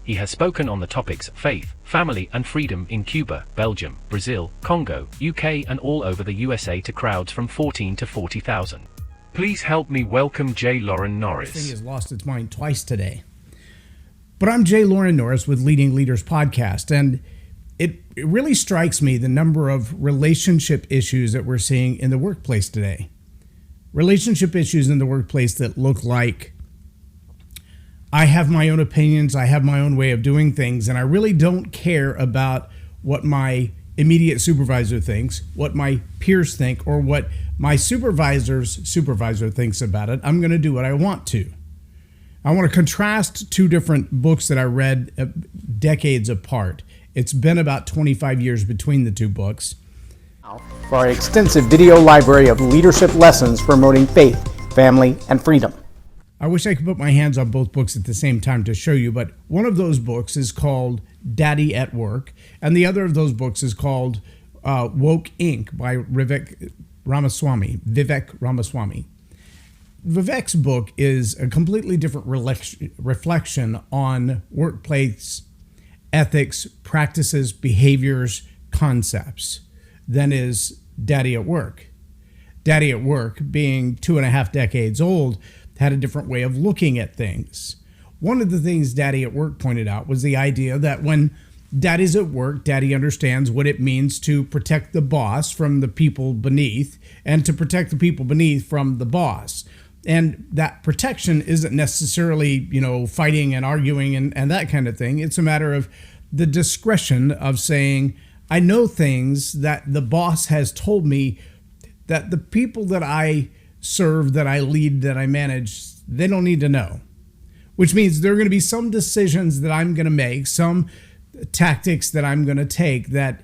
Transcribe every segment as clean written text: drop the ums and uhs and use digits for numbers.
He has spoken on the topics faith, family, and freedom in Cuba, Belgium, Brazil, Congo, UK, and all over the USA to crowds from 14 to 40,000. Please help me welcome J. Loren Norris. This thing has lost its mind twice today. But I'm J. Loren Norris with Leading Leaders Podcast, and it really strikes me the number of relationship issues that we're seeing in the workplace today. Relationship issues in the workplace that look like I have my own opinions, I have my own way of doing things, and I really don't care about what my immediate supervisor thinks, what my peers think, or what my supervisor's supervisor thinks about it. I'm going to do what I want to. I want to contrast two different books that I read decades apart. It's been about 25 years between the two books. For our extensive video library of leadership lessons promoting faith, family, and freedom. I wish I could put my hands on both books at the same time to show you, but one of those books is called Daddy at Work, and the other of those books is called Woke Inc. by Vivek Ramaswamy. Vivek's book is a completely different reflection on workplace ethics, practices, behaviors, concepts than is Daddy at Work. Daddy at Work, being 2.5 decades old, had a different way of looking at things. One of the things Daddy at Work pointed out was the idea that when Daddy's at work, Daddy understands what it means to protect the boss from the people beneath and to protect the people beneath from the boss. And that protection isn't necessarily, fighting and arguing and that kind of thing. It's a matter of the discretion of saying, I know things that the boss has told me that the people that I serve, that I lead, that I manage, they don't need to know. Which means there are going to be some decisions that I'm going to make, some tactics that I'm going to take that,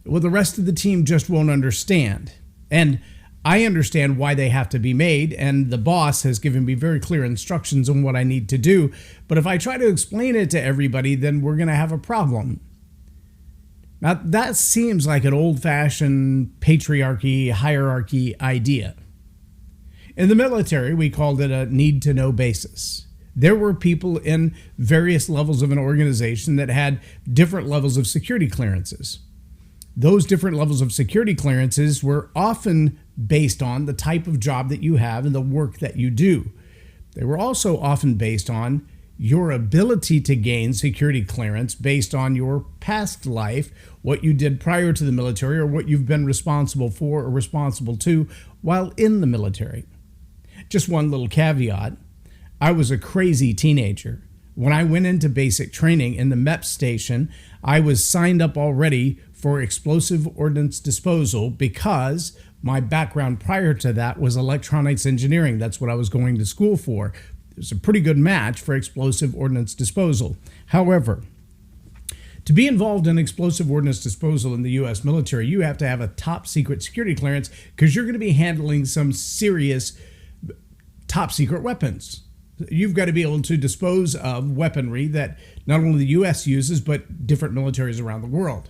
the rest of the team just won't understand. And I understand why they have to be made, and the boss has given me very clear instructions on what I need to do. But if I try to explain it to everybody, then we're going to have a problem. Now, that seems like an old-fashioned patriarchy, hierarchy idea. In the military, we called it a need-to-know basis. There were people in various levels of an organization that had different levels of security clearances. Those different levels of security clearances were often based on the type of job that you have and the work that you do. They were also often based on your ability to gain security clearance based on your past life, what you did prior to the military, or what you've been responsible for or responsible to while in the military. Just one little caveat. I was a crazy teenager. When I went into basic training in the MEP station, I was signed up already for explosive ordnance disposal because my background prior to that was electronics engineering. That's what I was going to school for. It was a pretty good match for explosive ordnance disposal. However, to be involved in explosive ordnance disposal in the U.S. military, you have to have a top secret security clearance because you're going to be handling some serious top secret weapons. You've got to be able to dispose of weaponry that not only the U.S. uses, but different militaries around the world.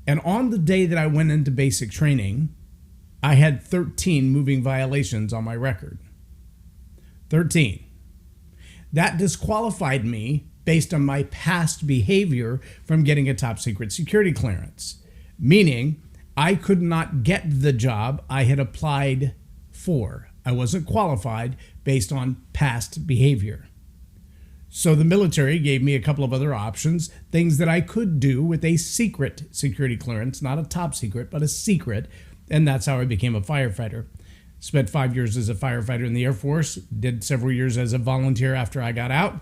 And on the day that I went into basic training, I had 13 moving violations on my record. 13. That disqualified me based on my past behavior from getting a top secret security clearance, meaning I could not get the job I had applied for. I wasn't qualified based on past behavior. So the military gave me a couple of other options, things that I could do with a secret security clearance, not a top secret, but a secret, and that's how I became a firefighter. Spent 5 years as a firefighter in the Air Force, did several years as a volunteer after I got out.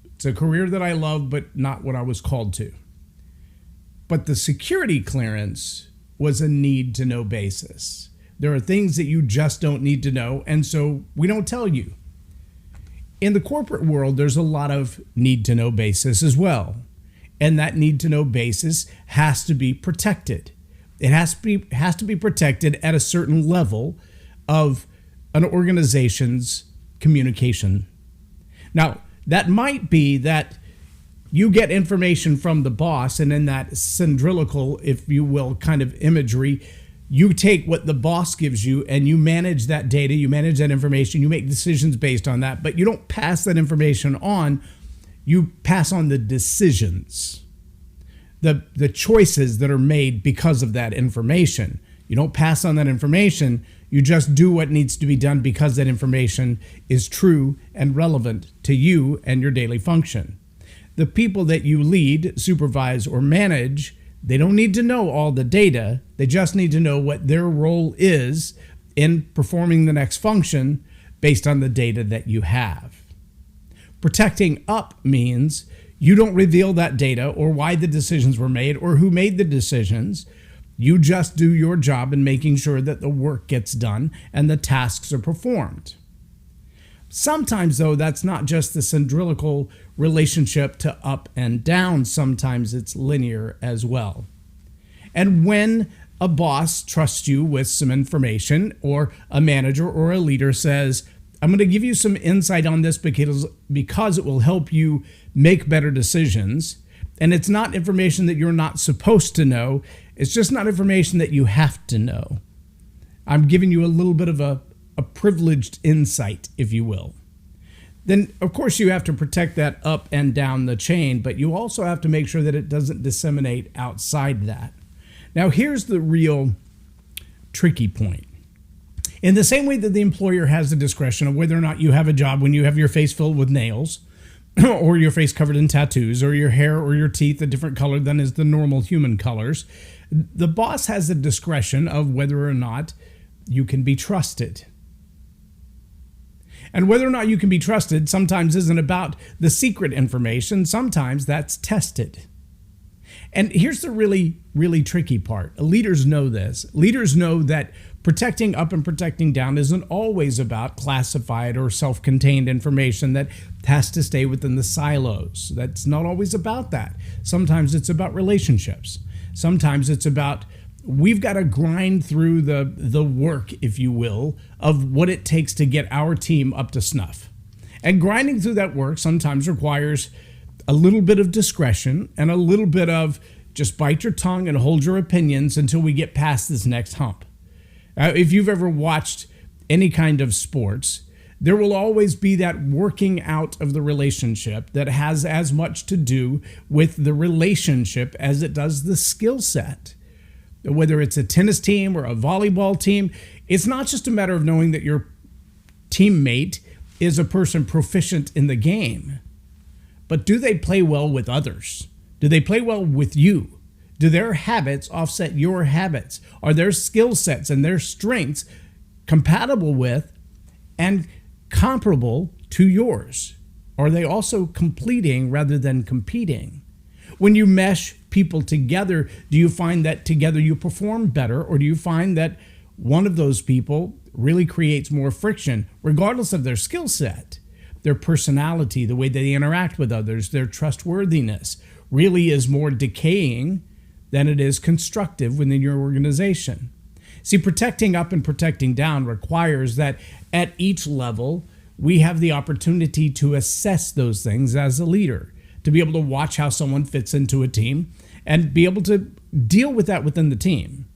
It's a career that I love, but not what I was called to. But the security clearance was a need-to-know basis. There are things that you just don't need to know, and so we don't tell you. In the corporate world, there's a lot of need-to-know basis as well, and that need-to-know basis has to be protected. It has to be protected at a certain level of an organization's communication. Now, that might be that you get information from the boss, and in that cylindrical, if you will, kind of imagery, you take what the boss gives you and you manage that data, you manage that information, you make decisions based on that, but you don't pass that information on You pass on the decisions, the choices that are made because of that information. You don't pass on that information. You just do what needs to be done because that information is true and relevant to you and your daily function. The people that you lead, supervise, or manage, they don't need to know all the data. They just need to know what their role is in performing the next function based on the data that you have. Protecting up means you don't reveal that data or why the decisions were made or who made the decisions. You just do your job in making sure that the work gets done and the tasks are performed. Sometimes, though, that's not just the cylindrical relationship to up and down. Sometimes it's linear as well. And when a boss trusts you with some information, or a manager or a leader says, I'm going to give you some insight on this because it will help you make better decisions, and it's not information that you're not supposed to know, it's just not information that you have to know. I'm giving you a little bit of a privileged insight, if you will. Then, of course, you have to protect that up and down the chain, but you also have to make sure that it doesn't disseminate outside that. Now, here's the real tricky point. In the same way that the employer has the discretion of whether or not you have a job when you have your face filled with nails, or your face covered in tattoos, or your hair or your teeth a different color than is the normal human colors, the boss has the discretion of whether or not you can be trusted. And whether or not you can be trusted sometimes isn't about the secret information. Sometimes that's tested. And here's the really, really tricky part. Leaders know this. Leaders know that protecting up and protecting down isn't always about classified or self-contained information that has to stay within the silos. That's not always about that. Sometimes it's about relationships. Sometimes it's about we've got to grind through the work, if you will, of what it takes to get our team up to snuff. And grinding through that work sometimes requires a little bit of discretion and a little bit of just bite your tongue and hold your opinions until we get past this next hump. If you've ever watched any kind of sports, there will always be that working out of the relationship that has as much to do with the relationship as it does the skill set. Whether it's a tennis team or a volleyball team, it's not just a matter of knowing that your teammate is a person proficient in the game, but do they play well with others? Do they play well with you? Do their habits offset your habits? Are their skill sets and their strengths compatible with and comparable to yours? Are they also completing rather than competing? When you mesh people together, do you find that together you perform better, or do you find that one of those people really creates more friction, regardless of their skill set? Their personality, the way they interact with others, their trustworthiness really is more decaying than it is constructive within your organization. See, protecting up and protecting down requires that at each level, we have the opportunity to assess those things as a leader, to be able to watch how someone fits into a team and be able to deal with that within the team.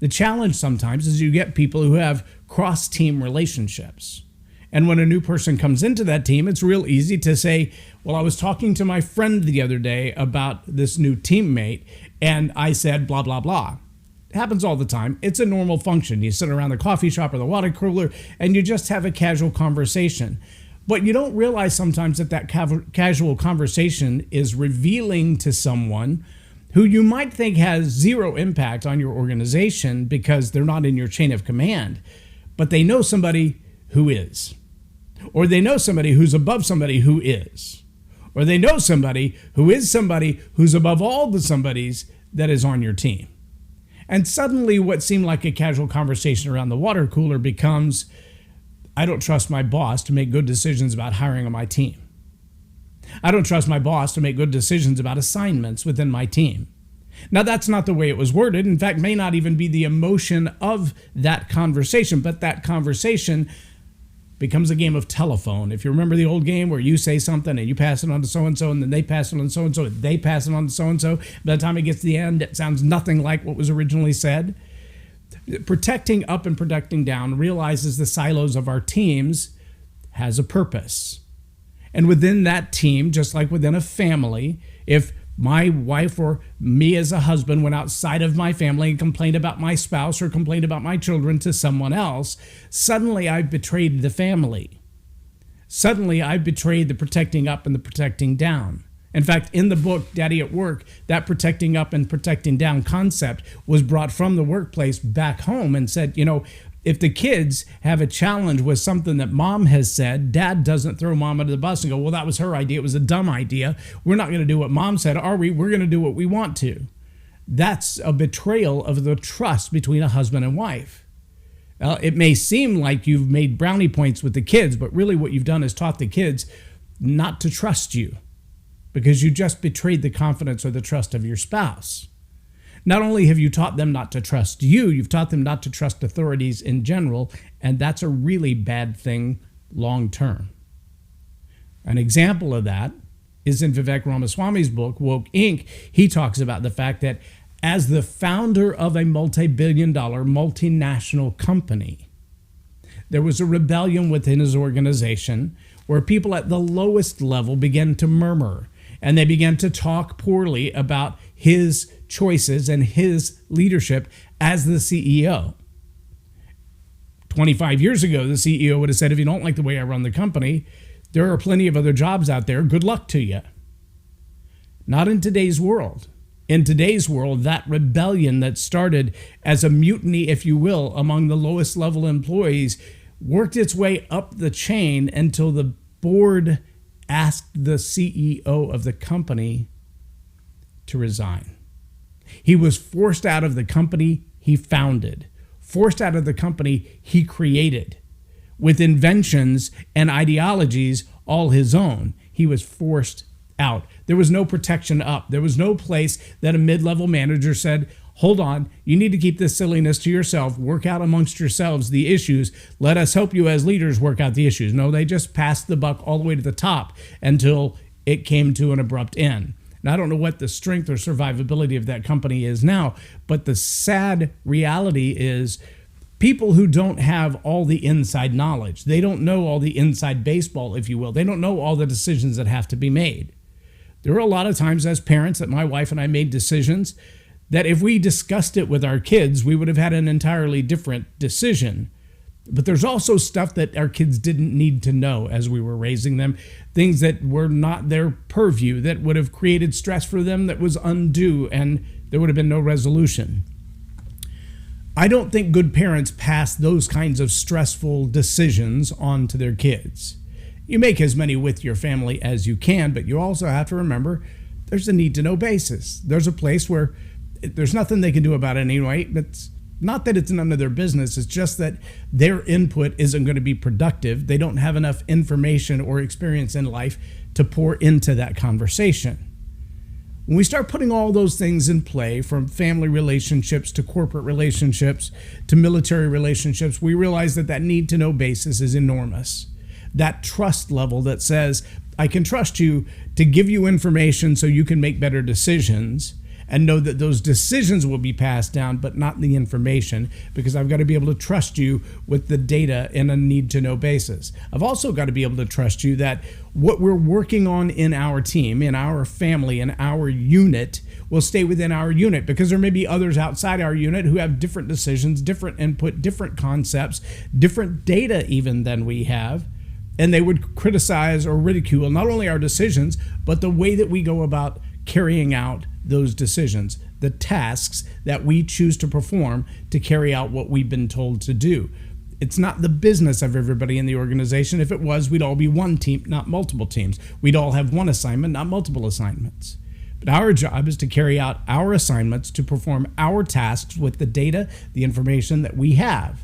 The challenge sometimes is you get people who have cross-team relationships. And when a new person comes into that team, it's real easy to say, well, I was talking to my friend the other day about this new teammate, and I said blah, blah, blah. It happens all the time. It's a normal function. You sit around the coffee shop or the water cooler, and you just have a casual conversation. But you don't realize sometimes that casual conversation is revealing to someone who you might think has zero impact on your organization because they're not in your chain of command, but they know somebody who is. Or they know somebody who's above somebody who is. Or they know somebody who is somebody who's above all the somebodies that is on your team. And suddenly what seemed like a casual conversation around the water cooler becomes, I don't trust my boss to make good decisions about hiring on my team. I don't trust my boss to make good decisions about assignments within my team. Now, that's not the way it was worded. In fact, may not even be the emotion of that conversation, but that conversation becomes a game of telephone. If you remember the old game where you say something and you pass it on to so-and-so, and then they pass it on to so-and-so, and they pass it on to so-and-so. By the time it gets to the end, it sounds nothing like what was originally said. Protecting up and protecting down realizes the silos of our teams has a purpose. And within that team, just like within a family, if my wife or me as a husband went outside of my family and complained about my spouse or complained about my children to someone else, suddenly I've betrayed the family. Suddenly I've betrayed the protecting up and the protecting down. In fact, in the book, Daddy at Work, that protecting up and protecting down concept was brought from the workplace back home and said, if the kids have a challenge with something that mom has said, dad doesn't throw mom under the bus and go, well, that was her idea. It was a dumb idea. We're not going to do what mom said, are we? We're going to do what we want to. That's a betrayal of the trust between a husband and wife. It may seem like you've made brownie points with the kids, but really what you've done is taught the kids not to trust you because you just betrayed the confidence or the trust of your spouse. Not only have you taught them not to trust you, you've taught them not to trust authorities in general, and that's a really bad thing long term. An example of that is in Vivek Ramaswamy's book, Woke Inc. He talks about the fact that as the founder of a multi-billion-dollar multinational company, there was a rebellion within his organization where people at the lowest level began to murmur, and they began to talk poorly about his choices and his leadership as the CEO. 25 years ago, the CEO would have said, if you don't like the way I run the company, there are plenty of other jobs out there. Good luck to you. Not in today's world. In today's world, that rebellion that started as a mutiny, if you will, among the lowest level employees worked its way up the chain until the board asked the CEO of the company to resign. He was forced out of the company he founded, forced out of the company he created, with inventions and ideologies all his own. He was forced out. There was no protection up. There was no place that a mid-level manager said, hold on, you need to keep this silliness to yourself, work out amongst yourselves the issues, let us help you as leaders work out the issues. No, they just passed the buck all the way to the top until it came to an abrupt end. And I don't know what the strength or survivability of that company is now, but the sad reality is people who don't have all the inside knowledge, they don't know all the inside baseball, if you will. They don't know all the decisions that have to be made. There are a lot of times as parents that my wife and I made decisions that if we discussed it with our kids, we would have had an entirely different decision. But there's also stuff that our kids didn't need to know as we were raising them, things that were not their purview, that would have created stress for them that was undue, and there would have been no resolution. I don't think good parents pass those kinds of stressful decisions on to their kids. You make as many with your family as you can, but you also have to remember there's a need-to-know basis. There's a place where there's nothing they can do about it anyway. It's not that it's none of their business. It's just that their input isn't going to be productive. They don't have enough information or experience in life to pour into that conversation. When we start putting all those things in play, from family relationships to corporate relationships to military relationships, we realize that that need-to-know basis is enormous. That trust level that says, I can trust you to give you information so you can make better decisions, and know that those decisions will be passed down, but not the information, because I've got to be able to trust you with the data in a need-to-know basis. I've also got to be able to trust you that what we're working on in our team, in our family, in our unit, will stay within our unit, because there may be others outside our unit who have different decisions, different input, different concepts, different data even than we have, and they would criticize or ridicule not only our decisions, but the way that we go about carrying out those decisions, the tasks that we choose to perform to carry out what we've been told to do. It's not the business of everybody in the organization. If it was, we'd all be one team, not multiple teams. We'd all have one assignment, not multiple assignments. But our job is to carry out our assignments, to perform our tasks with the data, the information that we have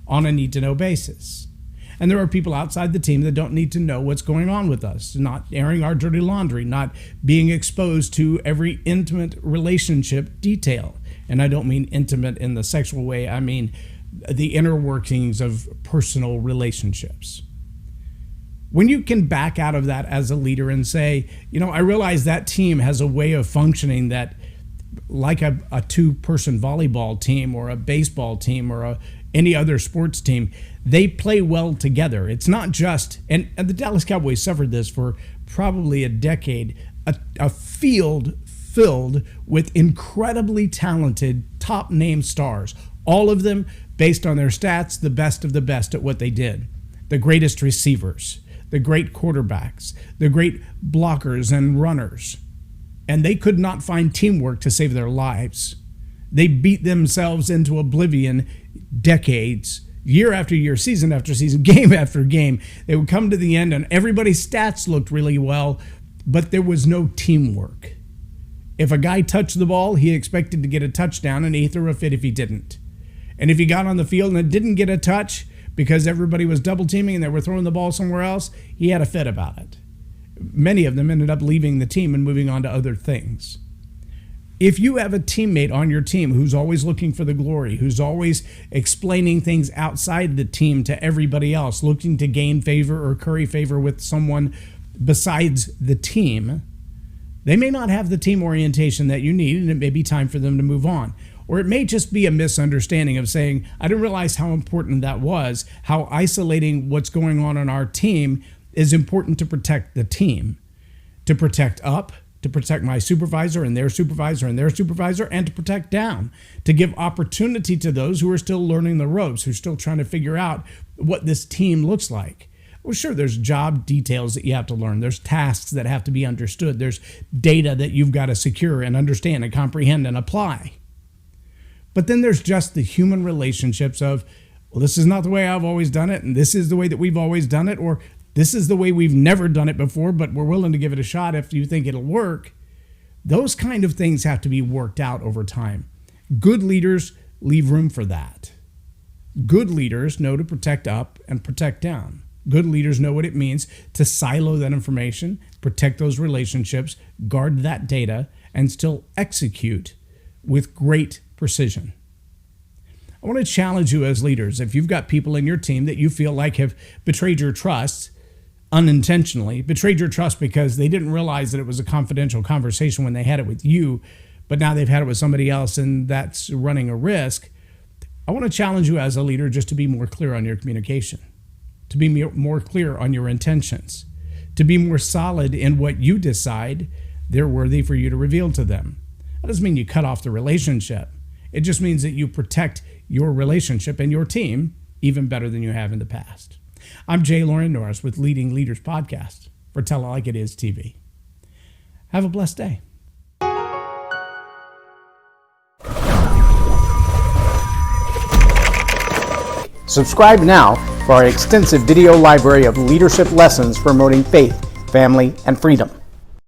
on a need-to-know basis. And there are people outside the team that don't need to know what's going on with us, not airing our dirty laundry, not being exposed to every intimate relationship detail. And I don't mean intimate in the sexual way, I mean the inner workings of personal relationships. When you can back out of that as a leader and say, I realize that team has a way of functioning that, like a two-person volleyball team or a baseball team or a any other sports team. They play well together. It's not just, and the Dallas Cowboys suffered this for probably a decade, a field filled with incredibly talented top name stars, all of them based on their stats, the best of the best at what they did. The greatest receivers, the great quarterbacks, the great blockers and runners. And they could not find teamwork to save their lives. They beat themselves into oblivion decades, year after year, season after season, game after game. They would come to the end and everybody's stats looked really well, but there was no teamwork. If a guy touched the ball, he expected to get a touchdown, and he threw a fit if he didn't. And if he got on the field and didn't get a touch because everybody was double teaming and they were throwing the ball somewhere else, he had a fit about it. Many of them ended up leaving the team and moving on to other things. If you have a teammate on your team who's always looking for the glory, who's always explaining things outside the team to everybody else, looking to gain favor or curry favor with someone besides the team, they may not have the team orientation that you need, and it may be time for them to move on. Or it may just be a misunderstanding of saying, I didn't realize how important that was, how isolating what's going on our team is important to protect the team, to protect up, to protect my supervisor and their supervisor and their supervisor, and to protect down, to give opportunity to those who are still learning the ropes, who are still trying to figure out what this team looks like. Well, sure, there's job details that you have to learn. There's tasks that have to be understood. There's data that you've got to secure and understand and comprehend and apply. But then there's just the human relationships of, well, this is not the way I've always done it, and this is the way that we've always done it, or this is the way we've never done it before, but we're willing to give it a shot if you think it'll work. Those kind of things have to be worked out over time. Good leaders leave room for that. Good leaders know to protect up and protect down. Good leaders know what it means to silo that information, protect those relationships, guard that data, and still execute with great precision. I want to challenge you as leaders. If you've got people in your team that you feel like have betrayed your trust unintentionally, betrayed your trust because they didn't realize that it was a confidential conversation when they had it with you, but now they've had it with somebody else and that's running a risk, I want to challenge you as a leader just to be more clear on your communication, to be more clear on your intentions, to be more solid in what you decide they're worthy for you to reveal to them. That doesn't mean you cut off the relationship. It just means that you protect your relationship and your team even better than you have in the past. I'm Loren Norris with Leading Leaders Podcast for Tell It Like It Is TV. Have a blessed day. Subscribe now for our extensive video library of leadership lessons promoting faith, family, and freedom.